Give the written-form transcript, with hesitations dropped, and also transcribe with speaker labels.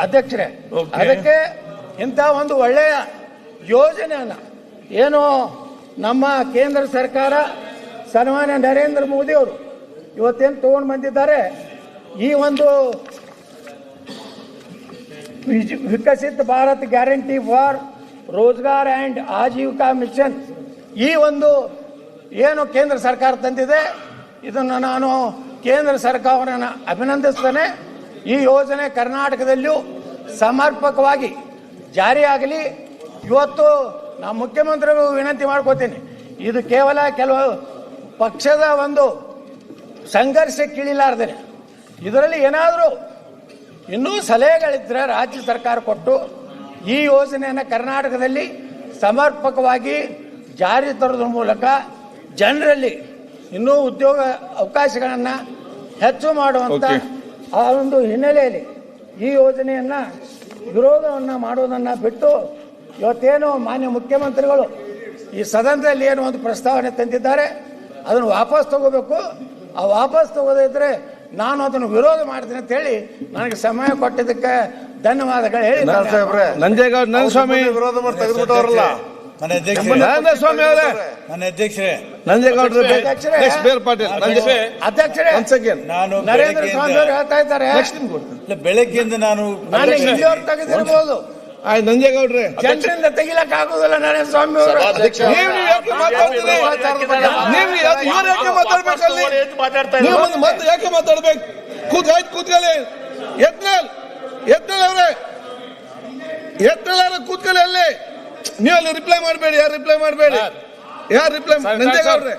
Speaker 1: ಅಧ್ಯಕ್ಷರೇ, ಅದಕ್ಕೆ ಇಂಥ ಒಂದು ಒಳ್ಳೆಯ ಯೋಜನೆಯನ್ನು ಏನು ನಮ್ಮ ಕೇಂದ್ರ ಸರ್ಕಾರ ಸನ್ಮಾನ್ಯ ನರೇಂದ್ರ ಮೋದಿ ಅವರು ಇವತ್ತೇನು ತಗೊಂಡು ಬಂದಿದ್ದಾರೆ, ಈ ಒಂದು Viksit Bharat guarantee for Rozgar and Ajeevika mission, ಈ ಒಂದು ಏನು ಕೇಂದ್ರ ಸರ್ಕಾರ ತಂದಿದೆ, ಇದನ್ನು ನಾನು ಕೇಂದ್ರ ಸರ್ಕಾರವನ್ನು ಅಭಿನಂದಿಸ್ತೇನೆ. ಈ ಯೋಜನೆ ಕರ್ನಾಟಕದಲ್ಲಿಯೂ ಸಮರ್ಪಕವಾಗಿ ಜಾರಿಯಾಗಲಿ. ಇವತ್ತು ನಾವು ಮುಖ್ಯಮಂತ್ರಿಗಳು ವಿನಂತಿ ಮಾಡ್ಕೋತೀನಿ, ಇದು ಕೇವಲ ಕೆಲವು ಪಕ್ಷದ ಒಂದು ಸಂಘರ್ಷಕ್ಕಿಳಿಲಾರ್ದೆ ಇದರಲ್ಲಿ ಏನಾದರೂ ಇನ್ನೂ ಸಲಹೆಗಳಿದ್ದರೆ ರಾಜ್ಯ ಸರ್ಕಾರ ಕೊಟ್ಟು ಈ ಯೋಜನೆಯನ್ನು ಕರ್ನಾಟಕದಲ್ಲಿ ಸಮರ್ಪಕವಾಗಿ ಜಾರಿ ತರೋದ್ರ ಮೂಲಕ ಜನರಲ್ಲಿ ಇನ್ನೂ ಉದ್ಯೋಗ ಅವಕಾಶಗಳನ್ನು ಹೆಚ್ಚು ಮಾಡುವಂಥ ಆ ಒಂದು ಹಿನ್ನೆಲೆಯಲ್ಲಿ ಈ ಯೋಜನೆಯನ್ನು ವಿರೋಧವನ್ನು ಮಾಡೋದನ್ನು ಬಿಟ್ಟು ಇವತ್ತೇನು ಮಾನ್ಯ ಮುಖ್ಯಮಂತ್ರಿಗಳು ಈ ಸದನದಲ್ಲಿ ಏನು ಒಂದು ಪ್ರಸ್ತಾವನೆ ತಂದಿದ್ದಾರೆ ಅದನ್ನು ವಾಪಸ್ ತಗೋಬೇಕು. ಆ ವಾಪಸ್ ತಗೋದಿದ್ರೆ ನಾನು ಅದನ್ನು ವಿರೋಧ ಮಾಡ್ತೀನಿ ಅಂತ ಹೇಳಿ ನನಗೆ ಸಮಯ ಕೊಟ್ಟಿದ್ದಕ್ಕೆ ಧನ್ಯವಾದಗಳು ಹೇಳಿ
Speaker 2: ನಂಜೇಗೌಡ ಸ್ವಾಮಿ ವಿರೋಧ ಮಾಡಿ ತೆಗೆದುಬಿಟ್ಟವರಲ್ಲ.
Speaker 1: ನರೇಂದ್ರ ಸ್ವಾಮಿ ಅವರು ಹೇಳ್ತಾ ಇದ್ದಾರೆ
Speaker 3: ಬೆಳಗ್ಗೆಯಿಂದ ನಾನು
Speaker 1: ಇಲ್ಲಿಯವ್ರು ತೆಗೆದಿರ್ಬೋದು,
Speaker 2: ನಂಜೇಗೌಡ್ರೆ
Speaker 1: ಜನರಿಂದ ತೆಗಿಲಕ್ ಆಗುದಿಲ್ಲ. ನರೇಂದ್ರ ಸ್ವಾಮಿ ಅವರು
Speaker 2: ಯಾಕೆ ಮಾತಾಡ್ಬೇಕು? ಕೂತ್ಕೊಳ್ಳಿ. ಎತ್ತಲ ಕೂತ್ಕೊಳ್ಳಿ. ಅಲ್ಲಿ ನೀವು ಅಲ್ಲಿ ರಿಪ್ಲೈ ಮಾಡಬೇಡಿ. ಯಾರು ರಿಪ್ಲೈ ನಂಜೇಗೌಡ್ರೆ